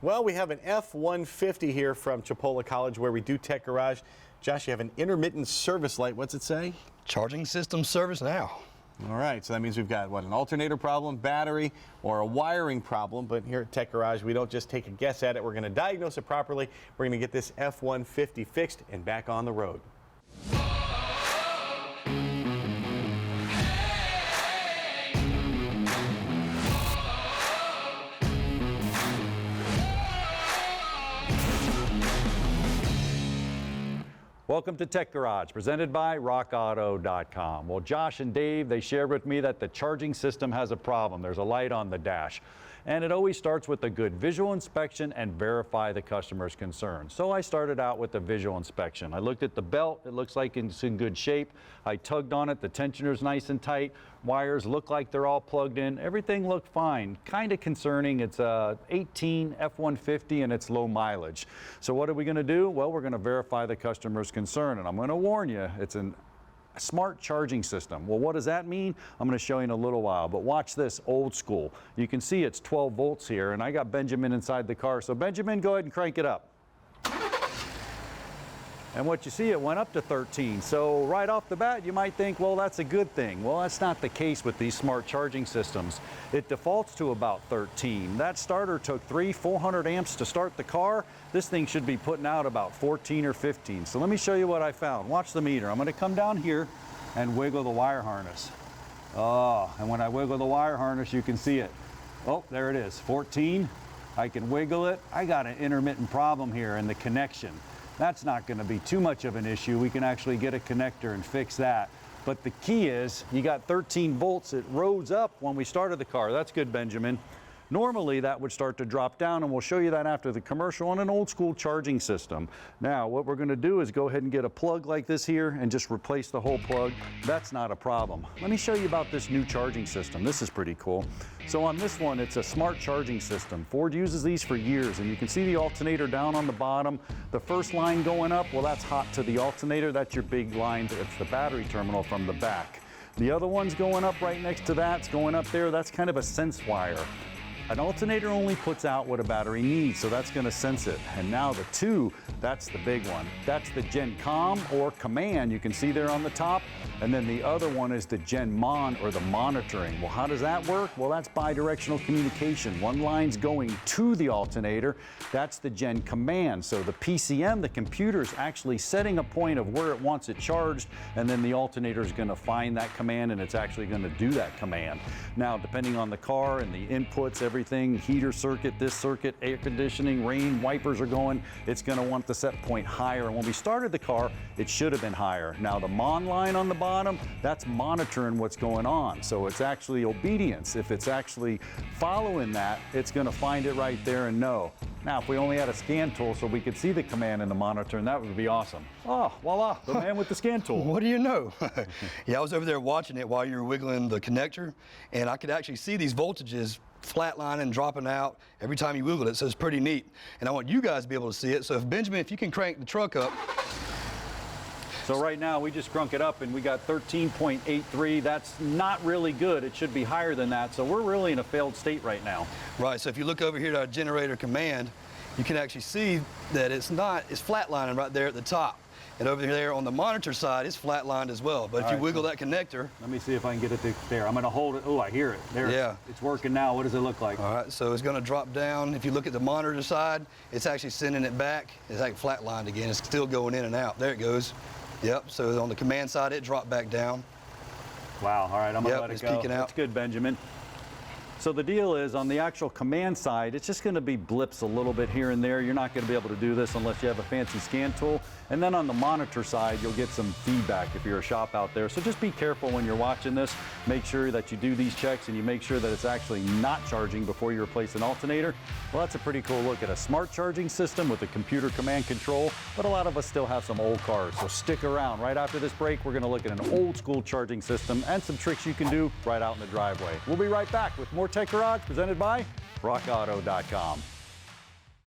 Well, we have an F-150 here from Chipola College where we do Tech Garage. Josh, you have an intermittent service light. What's it say? Charging system service now. All right, so that means we've got, what, an alternator problem, battery, or a wiring problem. But here at Tech Garage, we don't just take a guess at it. We're going to diagnose it properly. We're going to get this F-150 fixed and back on the road. Welcome to Tech Garage, presented by RockAuto.com. Well, Josh and Dave, they shared with me that the charging system has a problem. There's a light on the dash. And it always starts with a good visual inspection and verify the customer's concerns. So I started out with the visual inspection. I looked at the belt. It looks like it's in good shape. I tugged on it. The tensioner's nice and tight. Wires look like they're all plugged in. Everything looked fine. Kind of concerning. It's a 18 F-150 and it's low mileage. So what are we going to do? Well, we're going to verify the customer's concern. And I'm going to warn you, it's a smart charging system. Well, what does that mean? I'm going to show you in a little while, but watch this, old school. You can see it's 12 volts here, and I got Benjamin inside the car. So Benjamin, go ahead and crank it up. And what you see, it went up to 13. So right off the bat, you might think, well, that's a good thing. Well, that's not the case with these smart charging systems. It defaults to about 13. That starter took 400 amps to start the car. This thing should be putting out about 14 or 15. So let me show you what I found. Watch the meter. I'm going to come down here and wiggle the wire harness. Oh, and when I wiggle the wire harness, you can see it. Oh, there it is, 14. I can wiggle it. I got an intermittent problem here in the connection. That's not going to be too much of an issue. We can actually get a connector and fix that. But the key is you got 13 volts. It rose up when we started the car. That's good, Benjamin. Normally that would start to drop down, and we'll show you that after the commercial on an old school charging system. Now what we're going to do is go ahead and get a plug like this here and just replace the whole plug. That's not a problem. Let me show you about this new charging system. This is pretty cool. So on this one, it's a smart charging system. Ford uses these for years, and you can see the alternator down on the bottom. The first line going up, well, that's hot to the alternator. That's your big line. It's the battery terminal from the back. The other one's going up right next to that. It's going up there. That's kind of a sense wire. An alternator only puts out what a battery needs, so that's going to sense it. And now the 2, that's the big one. That's the Gen Com or Command, you can see there on the top. And then the other one is the Gen Mon or the monitoring. Well, how does that work? Well, that's bi-directional communication. One line's going to the alternator. That's the Gen Command. So the PCM, the computer's actually setting a point of where it wants it charged, and then the alternator is going to find that command, and it's actually going to do that command. Now, depending on the car and the inputs, everything, heater circuit, this circuit, air conditioning, rain, wipers are going, it's going to want the set point higher. And when we started the car, it should have been higher. Now the Mon line on the bottom, that's monitoring what's going on. So it's actually obedience. If it's actually following that, it's going to find it right there and know. Now, if we only had a scan tool so we could see the command in the monitor, and that would be awesome. Oh, voila, the man with the scan tool. What do you know? Yeah, I was over there watching it while you were wiggling the connector, and I could actually see these voltages flatlining, dropping out every time you wiggled it, so it's pretty neat. And I want you guys to be able to see it. So if Benjamin, if you can crank the truck up. So right now we just crunk it up and we got 13.83. That's not really good. It should be higher than that. So we're really in a failed state right now. Right, so if you look over here to our generator command, you can actually see that it's flatlining right there at the top. And over there on the monitor side, it's flatlined as well. But if you wiggle that connector. Let me see if I can get it to there. I'm going to hold it. Oh, I hear it. There. Yeah. It's working now. What does it look like? All right, so it's going to drop down. If you look at the monitor side, it's actually sending it back. It's like flatlined again. It's still going in and out. There it goes. Yep, so on the command side, it dropped back down. Wow, all right, I'm going to let it go. It's peeking out. That's good, Benjamin. So the deal is, on the actual command side, it's just going to be blips a little bit here and there. You're not going to be able to do this unless you have a fancy scan tool. And then on the monitor side, you'll get some feedback if you're a shop out there. So just be careful when you're watching this. Make sure that you do these checks and you make sure that it's actually not charging before you replace an alternator. Well, that's a pretty cool look at a smart charging system with a computer command control, but a lot of us still have some old cars. So stick around. Right after this break, we're going to look at an old school charging system and some tricks you can do right out in the driveway. We'll be right back with more Tech Garage presented by RockAuto.com.